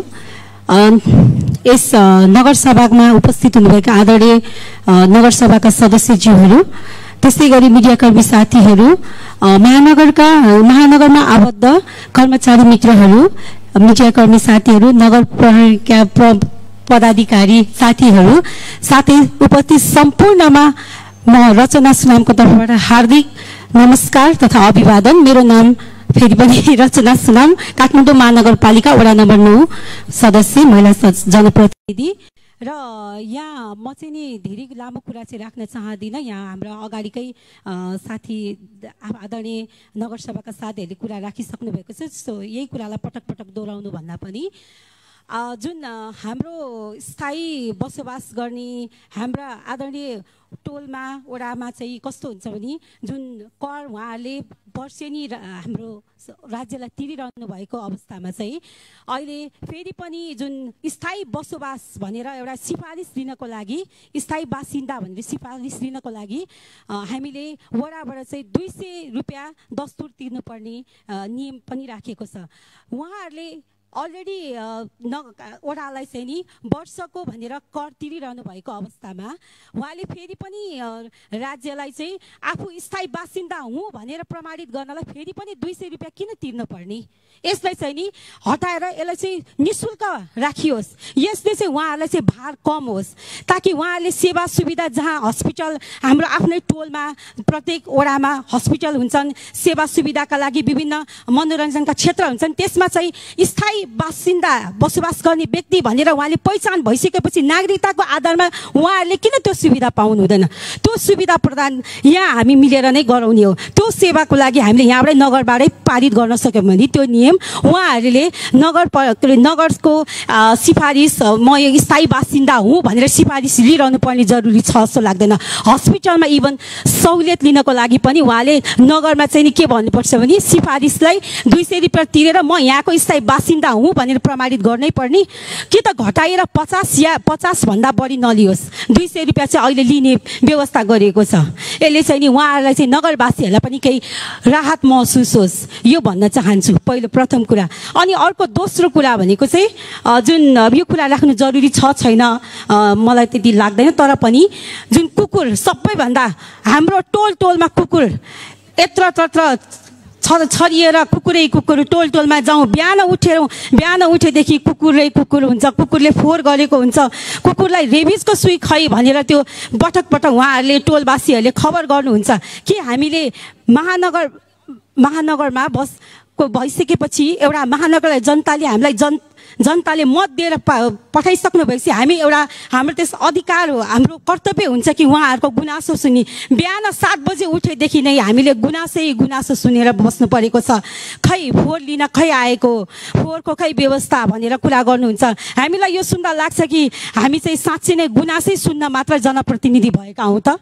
यस नगरसभामा उपस्थित हुनुभएका आदरणीय नगरसभाका सदस्यज्यूहरू, त्यसै गरी मिडियाकर्मी साथीहरू, महानगरमा आबद्ध कर्मचारी मित्रहरू, मिडियाकर्मी साथीहरू, नगर प्रहरीका पदाधिकारी साथीहरू, साथै उपस्थित सम्पूर्णमा म रचना सुनामको तर्फबाट हार्दिक नमस्कार तथा अभिवादन। मेरो नाम फेरि पनि रचना सुनाम, काठमाडौँ महानगरपालिका वडा नम्बर 9 सदस्य, महिला जनप्रतिनिधि। र यहाँ म चाहिँ नि धेरै लामो कुरा चाहिँ राख्न चाहदिनँ। यहाँ हाम्रो अगाडिकै साथी आदरणीय नगरसभाका साथीहरूले कुरा राखिसक्नु भएको छ। सो यही कुरालाई पटक पटक दोहोऱ्याउनु भन्दा पनि जुन हाम्रो स्थायी बसोबास गर्ने हाम्रा आदरणीय टोलमा वडामा चाहिँ कस्तो हुन्छ भने जुन कर उहाँहरूले वर्षेनी हाम्रो राज्यलाई तिरिरहनु भएको अवस्थामा चाहिँ अहिले फेरि पनि जुन स्थायी बसोबास भनेर एउटा सिफारिस दिनको लागि, स्थायी बासिन्दा भनेर सिफारिस दिनको लागि हामीले वडाबाट चाहिँ 200 रुपियाँ दस्तुर तिर्नुपर्ने नियम पनि राखेको छ। उहाँहरूले अलरेडी वडालाई चाहिँ नि वर्षको भनेर कर तिरिरहनु भएको अवस्थामा उहाँले फेरि पनि राज्यलाई चाहिँ आफू स्थायी बासिन्दा हुँ भनेर प्रमाणित गर्नलाई फेरि पनि 200 रुपियाँ किन तिर्नुपर्ने? यसलाई चाहिँ नि हटाएर यसलाई चाहिँ निःशुल्क राखियोस्। यसले चाहिँ उहाँहरूलाई चाहिँ भार कम होस्, ताकि उहाँहरूले सेवा सुविधा जहाँ हस्पिटल हाम्रो आफ्नै टोलमा प्रत्येक वडामा हस्पिटल हुन्छन्, सेवा सुविधाका लागि विभिन्न मनोरञ्जनका क्षेत्र हुन्छन्, त्यसमा चाहिँ स्थायी बासिन्दा बसोबास गर्ने व्यक्ति भनेर उहाँले पहिचान भइसकेपछि नागरिकताको आधारमा उहाँहरूले किन त्यो सुविधा पाउनु हुँदैन? त्यो सुविधा प्रदान यहाँ हामी मिलेर नै गराउने हो। त्यो सेवाको लागि हामीले यहाँबाटै नगरबाटै पारित गर्न सक्यौँ भने त्यो नियम उहाँहरूले नगरको सिफारिस म यो स्थायी बासिन्दा हुँ भनेर सिफारिस लिइरहनु पर्ने जरुरी छ जस्तो लाग्दैन। हस्पिटलमा इभन सहुलियत लिनको लागि पनि उहाँले नगरमा चाहिँ नि के भन्नुपर्छ भने सिफारिसलाई 200 रुपियाँ तिरेर म यहाँको स्थायी बासिन्दा हुँ भनेर प्रमाणित गर्नै पर्ने, कि त घटाएर 50 या 50 भन्दा बढी नलियोस्। 200 रुपियाँ चाहिँ अहिले लिने व्यवस्था गरिएको छ। यसले चाहिँ नि उहाँहरूलाई चाहिँ नगरवासीहरूलाई पनि केही राहत महसुस होस्, यो भन्न चाहन्छु पहिलो प्रथम कुरा। अनि अर्को दोस्रो कुरा भनेको चाहिँ जुन यो कुरा राख्नु जरुरी छ छैन मलाई त्यति लाग्दैन, तर पनि जुन कुकुर सबैभन्दा हाम्रो टोलमा कुकुर यत्र छरिएर कुकुर टोलमा जाउँ, बिहान उठेदेखि कुकुर हुन्छ, कुकुरले फोहोर गरेको हुन्छ, कुकुरलाई रेबिजको सुई खै भनेर त्यो पटक उहाँहरूले टोलवासीहरूले खबर गर्नुहुन्छ कि हामीले महानगरमा बसको भइसकेपछि एउटा महानगरलाई जनताले मत दिएर पठाइसक्नु भएपछि हामी एउटा हाम्रो त्यस अधिकार हो, हाम्रो कर्तव्य हुन्छ कि उहाँहरूको गुनासो सुनि। बिहान 7 बजे उठेदेखि नै हामीले गुनासो सुनेर बस्नु परेको छ। खै फोहोर लिन खै आएको, फोहोरको खै व्यवस्था भनेर कुरा गर्नुहुन्छ। हामीलाई यो सुन्दा लाग्छ कि हामी चाहिँ साँच्चै नै गुनासै सुन्न मात्र जनप्रतिनिधि भएका हौँ त,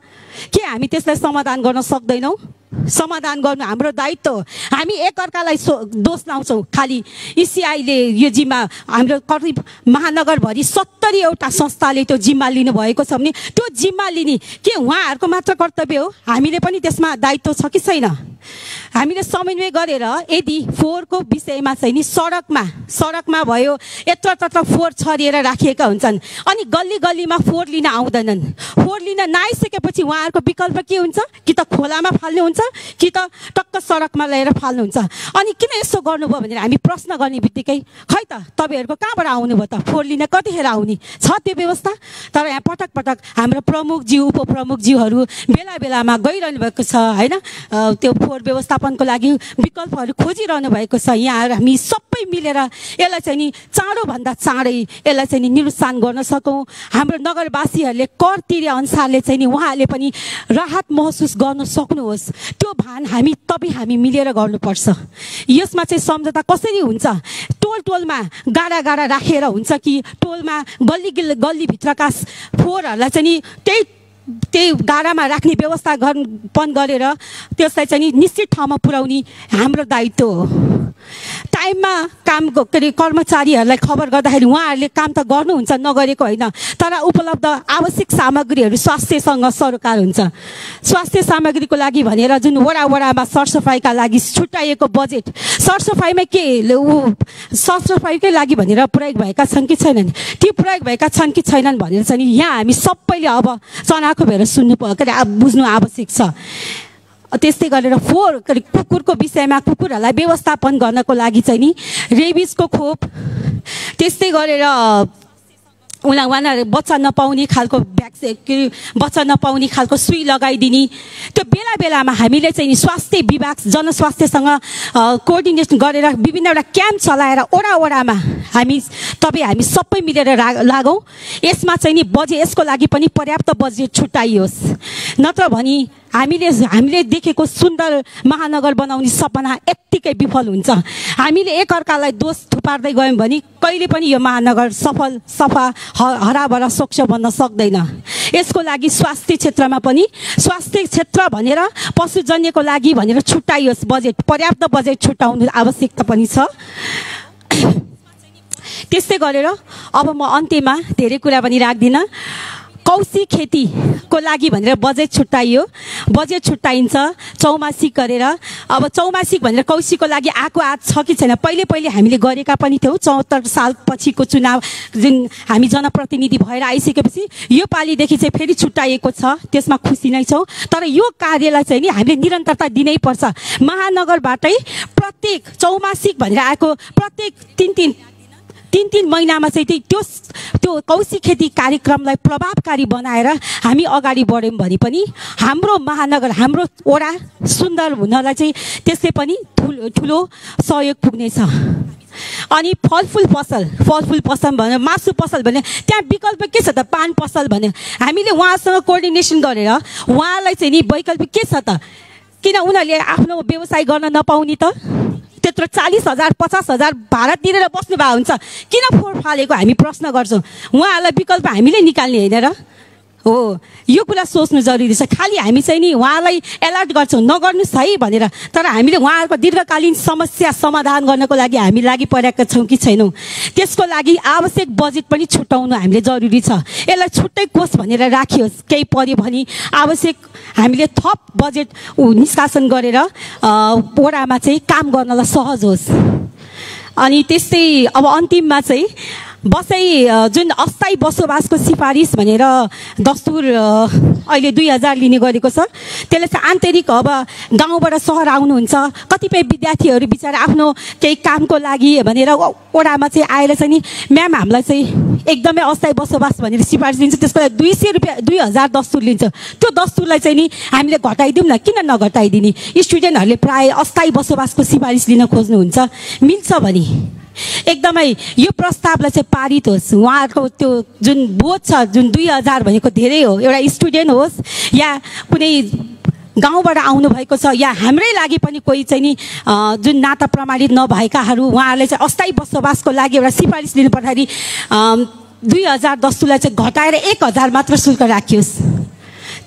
के हामी त्यसलाई समाधान गर्न सक्दैनौँ? समाधान गर्नु हाम्रो दायित्व हो। हामी एकअर्कालाई दोष लाउँछौँ खालि। इसिआईले यो जिम्मा हाम्रो करिब महानगरभरि 70वटा संस्थाले त्यो जिम्मा लिनुभएको छ भने त्यो जिम्मा लिने के उहाँहरूको मात्र कर्तव्य हो? हामीले पनि त्यसमा दायित्व छ कि छैन? हामीले समन्वय गरेर यदि फोहोरको विषयमा चाहिँ नि सडकमा भयो यत्र फोहोर छरिएर राखिएका हुन्छन्, अनि गल्लीमा फोहोर लिन आउँदैनन्। फोहोर लिन नआइसकेपछि उहाँहरूको विकल्प के हुन्छ? कि त खोलामा फाल्नुहुन्छ कि त टक्क सडकमा ल्याएर फाल्नुहुन्छ। अनि किन यसो गर्नुभयो भनेर हामी प्रश्न गर्ने बित्तिकै खै त तपाईँहरूको कहाँबाट आउनुभयो त? फोहोर लिन कतिखेर आउने छ त्यो व्यवस्था? तर यहाँ पटक हाम्रो प्रमुखज्यू उपप्रमुखज्यूहरू बेलामा गइरहनु भएको छ होइन, त्यो फोहोर व्यवस्थापनको लागि विकल्पहरू खोजिरहनु भएको छ। यहाँ हामी सबै मिलेर यसलाई चाहिँ नि चाँडोभन्दा चाँडै यसलाई चाहिँ नि निरुत्सान गर्न सकौँ। हाम्रो नगरवासीहरूले कर तिरे अनुसारले चाहिँ नि उहाँहरूले पनि राहत महसुस गर्न सक्नुहोस्। त्यो भान हामी मिलेर गर्नुपर्छ। यसमा चाहिँ सम्झौता कसरी हुन्छ? टोलमा गाडा राखेर हुन्छ कि टोलमा गल्लीभित्रका फोहोरहरूलाई चाहिँ नि त्यही गाडामा राख्ने व्यवस्थापन गरेर त्यसलाई चाहिँ निश्चित ठाउँमा पुर्याउने हाम्रो दायित्व हो। टाइममा काम के अरे कर्मचारीहरूलाई खबर गर्दाखेरि उहाँहरूले काम त गर्नुहुन्छ नगरेको होइन, तर उपलब्ध आवश्यक सामग्रीहरू स्वास्थ्यसँग सरोकार हुन्छ। स्वास्थ्य सामग्रीको लागि भनेर जुन वडामा सरसफाइका लागि छुट्याइएको बजेट, सरसफाइमा के सरसफाइकै लागि भनेर प्रयोग भएका छन् कि छैनन्, ती प्रयोग भएका छन् कि छैनन् भनेर चाहिँ यहाँ हामी सबैले अब चनाखो भएर सुन्नु के अरे बुझ्नु आवश्यक छ। त्यस्तै गरेर कुकुरको विषयमा कुकुरहरूलाई व्यवस्थापन गर्नको लागि चाहिँ नि रेबिसको खोप, त्यस्तै गरेर उनीहरू बच्चा नपाउने खालको भ्याक्सिन बच्चा नपाउने खालको सुई लगाइदिने, त्यो बेला बेलामा हामीले चाहिँ नि स्वास्थ्य विभाग जनस्वास्थ्यसँग कोअर्डिनेसन गरेर विभिन्न एउटा क्याम्प चलाएर वडामा हामी सबै मिलेर लागौँ। यसमा चाहिँ नि यसको लागि पनि पर्याप्त बजेट छुट्याइयोस्, नत्र भने हामीले देखेको सुन्दर महानगर बनाउने सपना यत्तिकै विफल हुन्छ। हामीले एकअर्कालाई दोष थुपार्दै गयौँ भने कहिले पनि यो महानगर सफा हराभरा स्वच्छ बन्न सक्दैन। यसको लागि स्वास्थ्य क्षेत्रमा पनि स्वास्थ्य क्षेत्र भनेर पशुजन्यको लागि भनेर छुट्याइयोस् बजेट, पर्याप्त बजेट छुट्याउनु आवश्यकता पनि छ। त्यस्तै गरेर अब म अन्त्यमा धेरै कुरा पनि राख्दिनँ। कौशी खेतीको लागि भनेर बजेट छुट्याइयो, बजेट छुट्याइन्छ चौमासिक गरेर। अब चौमासिक भनेर कौशीको लागि आएको छ कि छैन, पहिले हामीले गरेका पनि थियौँ। 74 साल पछिको चुनाव जुन हामी जनप्रतिनिधि भएर आइसकेपछि यो पालिदेखि चाहिँ फेरि छुट्याइएको छ, त्यसमा खुसी नै छौँ। तर यो कार्यलाई चाहिँ नि हामीले निरन्तरता दिनै पर्छ। महानगरबाटै प्रत्येक चौमासिक भनेर आएको प्रत्येक तीन महिनामा चाहिँ त्यो कौशी खेती कार्यक्रमलाई प्रभावकारी बनाएर हामी अगाडि बढ्यौँ भने पनि हाम्रो महानगर हाम्रो वडा सुन्दर हुनलाई चाहिँ त्यसले पनि ठुलो सहयोग पुग्नेछ। अनि फलफुल पसल भने मासु पसल भने त्यहाँ विकल्प के छ त, पान पसल भने हामीले उहाँसँग कोअर्डिनेसन गरेर उहाँलाई चाहिँ नि वैकल्पिक के छ त, किन उनीहरूले आफ्नो व्यवसाय गर्न नपाउने त, त्यत्रो 40,000 50,000 भाडा तिरेर बस्नु भएको हुन्छ, किन फोहोर फालेको हामी प्रश्न गर्छौँ। उहाँहरूलाई विकल्प हामीले निकाल्ने होइन र हो, यो कुरा सोच्नु जरुरी छ। खालि हामी चाहिँ नि उहाँलाई एलर्ट गर्छौँ नगर्नुहोस् है भनेर, तर हामीले उहाँहरूको दीर्घकालीन समस्या समाधान गर्नको लागि हामी लागि परेका छौँ कि छैनौँ, त्यसको लागि आवश्यक बजेट पनि छुट्याउनु हामीले जरुरी छ। यसलाई छुट्टै कोष भनेर राखियोस्, केही पर्यो भने आवश्यक हामीले थप बजेट निष्कासन गरेर वडामा चाहिँ काम गर्नलाई सहज होस्। अनि त्यस्तै अब अन्तिममा चाहिँ जुन अस्थायी बसोबासको सिफारिस भनेर दस्तुर अहिले 2000 लिने गरेको छ, त्यसले चाहिँ आन्तरिक अब गाउँबाट सहर आउनुहुन्छ कतिपय विद्यार्थीहरू बिचारा आफ्नो केही कामको लागि भनेर वडामा चाहिँ आएर चाहिँ नि म्याम हामीलाई चाहिँ एकदमै अस्थायी बसोबास भनेर सिफारिस दिन्छ, त्यसको लागि 200 रुपियाँ 2000 दस्तुर लिन्छ। त्यो दस्तुरलाई चाहिँ नि हामीले घटाइदिउँ न, किन नघटाइदिने? स्टुडेन्टहरूले प्राय अस्थायी बसोबासको सिफारिस लिन खोज्नुहुन्छ, मिल्छ भने एकदमै यो प्रस्तावलाई चाहिँ पारित होस्। उहाँहरूको त्यो जुन बोझ छ, जुन 2000 भनेको धेरै हो, एउटा स्टुडेन्ट होस् या कुनै गाउँबाट आउनु भएको छ या हाम्रै लागि पनि कोही चाहिँ नि जुन नाता प्रमाणित नभएकाहरू उहाँहरूले चाहिँ अस्थायी बसोबासको लागि एउटा सिफारिस लिनु पर्दाखेरि 2000 दस्तुरलाई चाहिँ घटाएर 1000 मात्र शुल्क राखियोस्,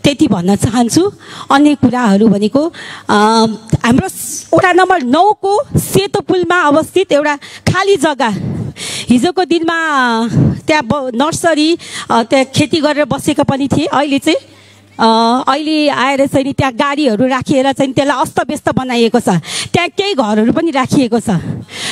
त्यति भन्न चाहन्छु। अन्य कुराहरू भनेको हाम्रो वडा नम्बर 9 को सेतो पुलमा अवस्थित एउटा खाली जग्गा, हिजोको दिनमा त्यहाँ नर्सरी त्यहाँ खेती गरेर बसेका पनि थिए, अहिले आएर चाहिँ नि त्यहाँ गाडीहरू राखिएर चाहिँ त्यसलाई अस्तव्यस्त बनाइएको छ, त्यहाँ केही घरहरू पनि राखिएको छ।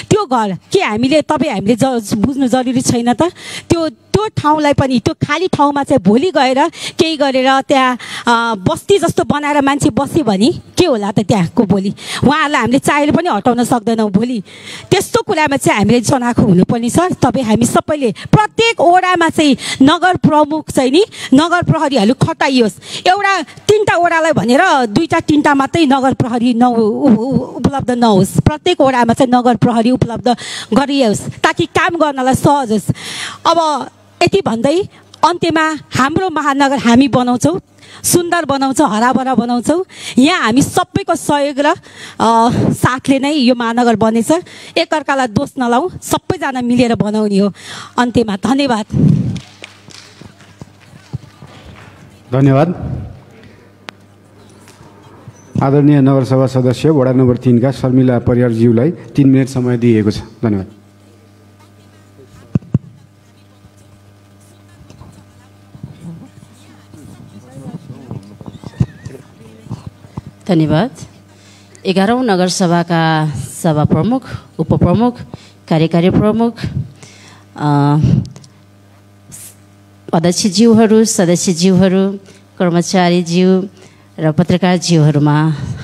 त्यो घर के हामीले बुझ्नु जरुरी छैन त? त्यो ठाउँलाई पनि त्यो खाली ठाउँमा चाहिँ भोलि गएर केही गरेर त्यहाँ बस्ती जस्तो बनाएर मान्छे बस्यो भने के होला त त्यहाँको भोलि? उहाँहरूलाई हामीले चाहेर पनि हटाउन सक्दैनौँ भोलि। त्यस्तो कुरामा चाहिँ हामीले जनाएको हुनुपर्ने छ। तपाईँ हामी सबैले प्रत्येक वडामा चाहिँ नगर प्रमुख चाहिँ नि नगर प्रहरीहरू खटाइयोस्। एउटा 3टा वडालाई भनेर 2टा 3टा मात्रै नगर प्रहरी उपलब्ध नहोस्, प्रत्येक वडामा चाहिँ नगर प्रहरी उपलब्ध गरियोस् ताकि काम गर्नलाई सहज होस्। अब यति भन्दै अन्त्यमा हाम्रो महानगर हामी बनाउँछौँ, सुन्दर बनाउँछौँ, हराभरा बनाउँछौँ। यहाँ हामी सबैको सहयोग र साथले नै यो महानगर बनेछ। एकअर्कालाई दोष नलाऊ, सबैजना मिलेर बनाउने हो। अन्त्यमा धन्यवाद। आदरणीय नगरसभा सदस्य वडा नम्बर 3 का शर्मिला परियारज्यूलाई 3 मिनट समय दिएको छ। धन्यवाद। धन्यवाद। 11औं नगरसभाका सभा प्रमुख, उपप्रमुख, कार्यकारी प्रमुख, अध्यक्षज्यूहरू, सदस्यज्यूहरू, कर्मचारीज्यू र पत्रकारज्यूहरूमा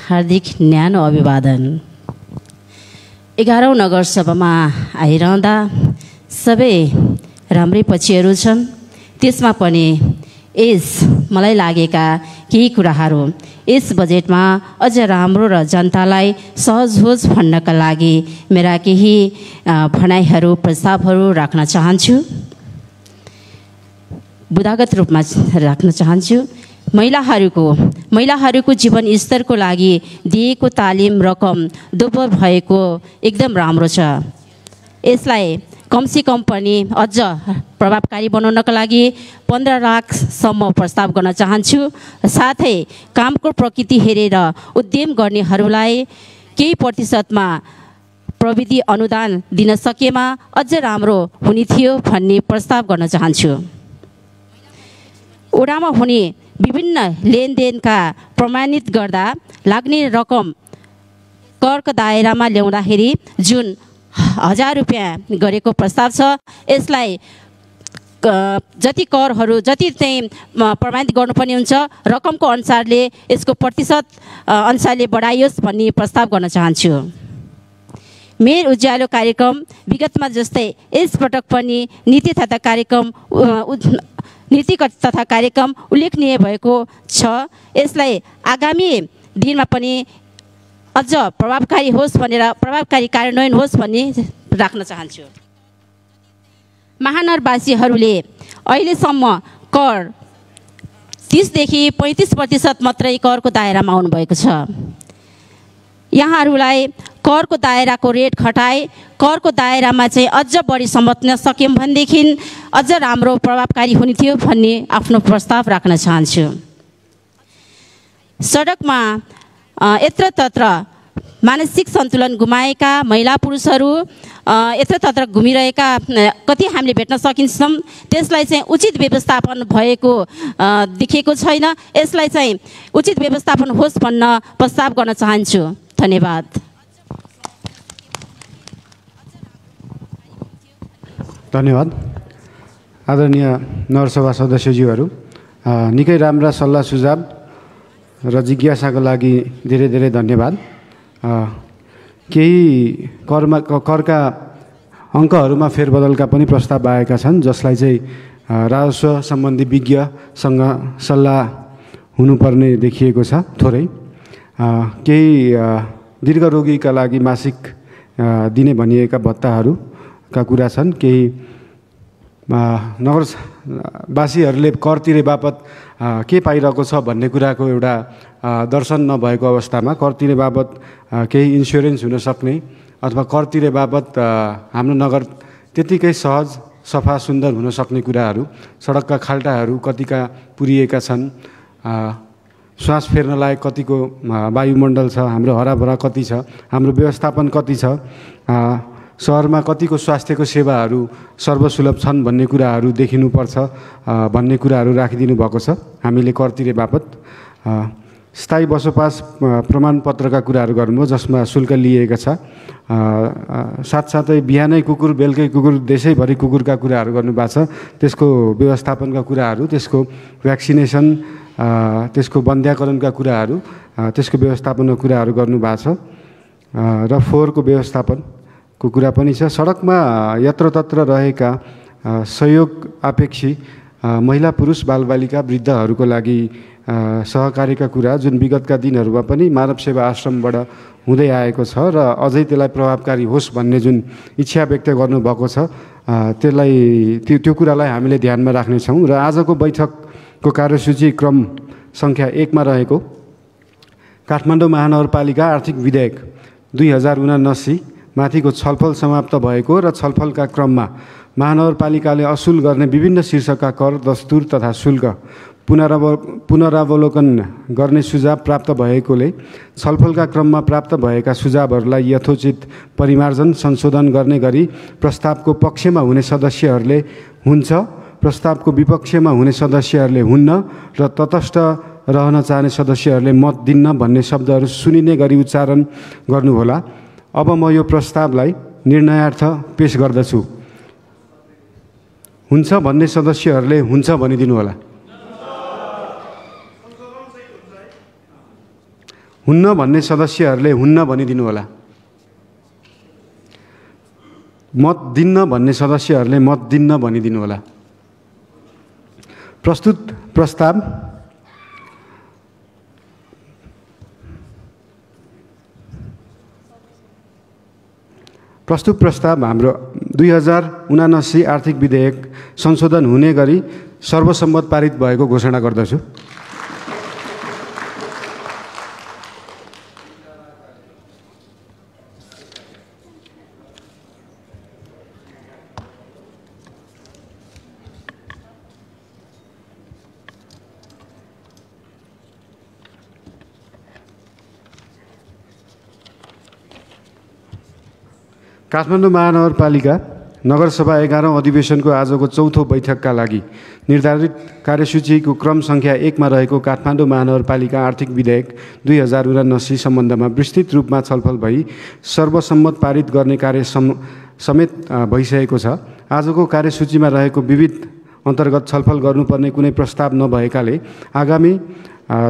हार्दिक न्यानो अभिवादन। 11औं नगरसभामा आइरहँदा सबै राम्रै पक्षहरू छन्। त्यसमा पनि मलाई लागेका केही कुराहरू यस बजेटमा अझ राम्रो र जनतालाई सहज होस् भन्नका लागि मेरा केही भनाइहरू, प्रस्तावहरू राख्न चाहन्छु। बुदागत रूपमा राख्न चाहन्छु। महिलाहरूको जीवन स्तरको लागि दिएको तालिम रकम दोब्बर भएको एकदम राम्रो छ। यसलाई कमसेकम पनि अझ प्रभावकारी बनाउनका लागि 15 लाखसम्म प्रस्ताव गर्न चाहन्छु। साथै कामको प्रकृति हेरेर उद्यम गर्नेहरूलाई केही प्रतिशतमा प्रविधि अनुदान दिन सकेमा अझ राम्रो हुने थियो भन्ने प्रस्ताव गर्न चाहन्छु। ओडामा हुने विभिन्न लेनदेनका प्रमाणित गर्दा लाग्ने रकम करको दायरामा ल्याउँदाखेरि जुन 1000 रुपियाँ गरेको प्रस्ताव छ, यसलाई जति करहरू जति चाहिँ प्रमाणित गर्नुपर्ने हुन्छ रकमको अनुसारले यसको प्रतिशत अनुसारले बढाइयोस् भन्ने प्रस्ताव गर्न चाहन्छु। मेयर उज्यालो कार्यक्रम विगतमा जस्तै यसपटक पनि नीति तथा कार्यक्रम उल्लेखनीय भएको छ। यसलाई आगामी दिनमा पनि अझ प्रभावकारी होस् भनेर, प्रभावकारी कार्यान्वयन होस् भन्ने राख्न चाहन्छु। महानगरवासीहरूले अहिलेसम्म कर 30 देखि 35% मात्रै करको दायरामा आउनुभएको छ। यहाँहरूलाई करको दायराको रेट घटाए करको दायरामा चाहिँ अझ बढी समात्न सक्यौँ भनेदेखि अझ राम्रो प्रभावकारी हुने थियो भन्ने आफ्नो प्रस्ताव राख्न चाहन्छु। सडकमा यत्रतत्र मानसिक सन्तुलन गुमाएका महिला पुरुषहरू यत्रतत्र घुमिरहेका कति हामीले भेट्न सकिन्छौँ। त्यसलाई चाहिँ उचित व्यवस्थापन भएको देखेको छैन। यसलाई चाहिँ उचित व्यवस्थापन होस् भन्न प्रस्ताव गर्न चाहन्छु। धन्यवाद। धन्यवाद। आदरणीय नगरसभा सदस्यज्यूहरू, निकै राम्रा सल्लाह सुझाव र जिज्ञासाको लागि धेरै धेरै धन्यवाद। केही करका अङ्कहरूमा फेरबदलका पनि प्रस्ताव आएका छन्, जसलाई चाहिँ राजस्व सम्बन्धी विज्ञसँग सल्लाह हुनुपर्ने देखिएको छ। थोरै केही दीर्घ रोगीका लागि मासिक दिने भनिएका भत्ताहरूका कुरा छन्। केही नगरवासीहरूले कर तिरे बापत के पाइरहेको छ भन्ने कुराको एउटा दर्शन नभएको अवस्थामा कर तिरे बापत केही इन्स्योरेन्स हुन सक्ने अथवा कर तिरे बापत हाम्रो नगर त्यतिकै सहज, सफा, सुन्दर हुन सक्ने कुराहरू, सडकका खाल्टाहरू कतिका पुरिएका छन्, श्वास फेर्न लायक कतिको वायुमण्डल छ, हाम्रो हराभरा कति छ, हाम्रो व्यवस्थापन कति छ, सहरमा कतिको स्वास्थ्यको सेवाहरू सर्वसुलभ छन् भन्ने कुराहरू देखिनुपर्छ भन्ने कुराहरू राखिदिनु भएको छ। हामीले कर तिरे बापत स्थायी बसोबास प्रमाणपत्रका कुराहरू गर्नुभयो, जसमा शुल्क लिएका छ। साथसाथै बिहानै कुकुर बेलुकै कुकुर देशैभरि कुकुरका कुराहरू गर्नुभएको छ। त्यसको व्यवस्थापनका कुराहरू, त्यसको भ्याक्सिनेसन, त्यसको बन्ध्याकरणका कुराहरू, त्यसको व्यवस्थापनका कुराहरू गर्नुभएको छ र फोहोरको व्यवस्थापनको कुरा पनि छ। सडकमा यत्रतत्र रहेका सहयोग अपेक्षी महिला पुरुष बालबालिका वृद्धहरूको लागि सहकार्यका कुरा जुन विगतका दिनहरूमा पनि मानव सेवा आश्रमबाट हुँदै आएको छ र अझै त्यसलाई प्रभावकारी होस् भन्ने जुन इच्छा व्यक्त गर्नुभएको छ, त्यो कुरालाई हामीले ध्यानमा राख्नेछौँ। र आजको बैठकको कार्यसूची क्रम सङ्ख्या 1 मा रहेको काठमाडौँ महानगरपालिका आर्थिक विधेयक 2079 माथिको छलफल समाप्त भएको र छलफलका क्रममा महानगरपालिकाले असुल गर्ने विभिन्न शीर्षकका कर, दस्तुर तथा शुल्क पुनरावलोकन गर्ने सुझाव प्राप्त भएकोले छलफलका क्रममा प्राप्त भएका सुझावहरूलाई यथोचित परिमार्जन संशोधन गर्ने गरी प्रस्तावको पक्षमा हुने सदस्यहरूले हुन्छ, प्रस्तावको विपक्षमा हुने सदस्यहरूले हुन्न र तटस्थ रहन चाहने सदस्यहरूले मत दिन्न भन्ने शब्दहरू सुनिने गरी उच्चारण गर्नुहोला। अब म यो प्रस्तावलाई निर्णयार्थ पेश गर्दछु। हुन्छ भन्ने सदस्यहरूले हुन्छ भनिदिनु होला। हुन्न भन्ने सदस्यहरूले हुन्न भनिदिनु होला। मत दिन्न भन्ने सदस्यहरूले मत दिन्न भनिदिनु होला। प्रस्तुत प्रस्ताव हाम्रो 2079 आर्थिक विधेयक संशोधन हुने गरी सर्वसम्मत पारित भएको घोषणा गर्दछु। काठमाडौँ महानगरपालिका नगरसभा 11औं अधिवेशनको आजको चौथो बैठकका लागि निर्धारित कार्यसूचीको क्रम सङ्ख्या 1 मा रहेको काठमाडौँ महानगरपालिका आर्थिक विधेयक 2079 सम्बन्धमा विस्तृत रूपमा छलफल भई सर्वसम्मत पारित गर्ने कार्य समेत भइसकेको छ। आजको कार्यसूचीमा रहेको विविध अन्तर्गत छलफल गर्नुपर्ने कुनै प्रस्ताव नभएकाले आगामी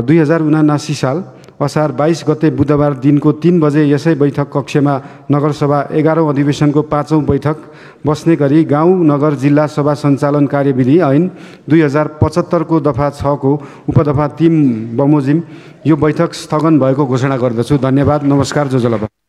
2079 साल असार 22 गते बुधबार दिनको 3 बजे यसै बैठक कक्षमा नगरसभा 11औं अधिवेशनको 5औं बैठक बस्ने गरी गाउँ नगर जिल्ला सभा सञ्चालन कार्यविधि ऐन 2075 को दफा 6 को उपदफा 3 बमोजिम यो बैठक स्थगन भएको घोषणा गर्दछु। धन्यवाद। नमस्कार। जोजलबा।